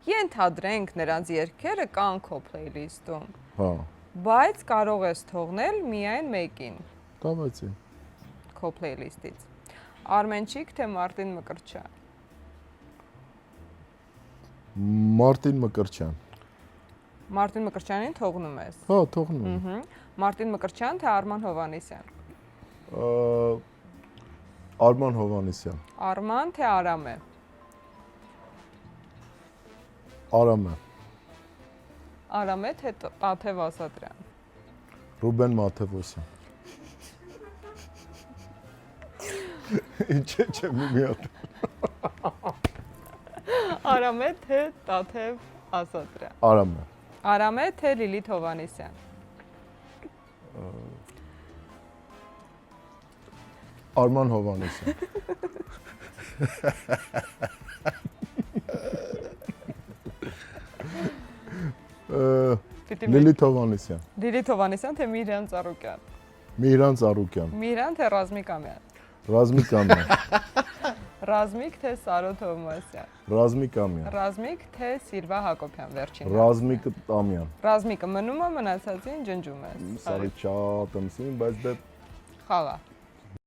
Ենթադրենք նրանց երգերը կան քո playlist-ում։ Հա։ Բայց կարող ես թողնել միայն մեկին։ Давайте։ Քո playlist-ից։ Արմենչիկ թե Մարտին Մկրտչյան։ Մարտին Մկրտչյան։ Մարտին Մկրտչյանին թողնում ես։ Հա, թողնում եմ։ Մարտին Մկրտչյան թե Արման Հովհաննիսյան։ Արման Հովհաննիսյան։ Արման թե Արամե։ Արամե։ Արամե թե Տաթև Ասատրյան։ Ռուբեն Մաթևոսյան։ Ինչ չէ մի հատ։ Արամե թե Տաթև Ասատրյան։ Արամե։ Արամե թե Լիլիթ Հովհաննիսյան։ Արման Հովհաննիսյան։ Լիլիթ Հովհաննիսյան։ Լիլիթ Հովհաննիսյան թե Միրան Ծառուկյան։ Միրան Ծառուկյան։ Միրան թե Ռազմիկ Ամյան։ Ռազմիկ Ամյան։ Ռազմիկ թե Սարո Թովմասյան։ Ռազմիկ Ամյան։ Ռազմիկ թե Սիրվա Հակոբյան վերջին։ Ռազմիկ Ամյան։ Ռազմիկը մնում է, մնացածին ջնջում է։ Սարի շատ եմ սին, բայց դե խաղա։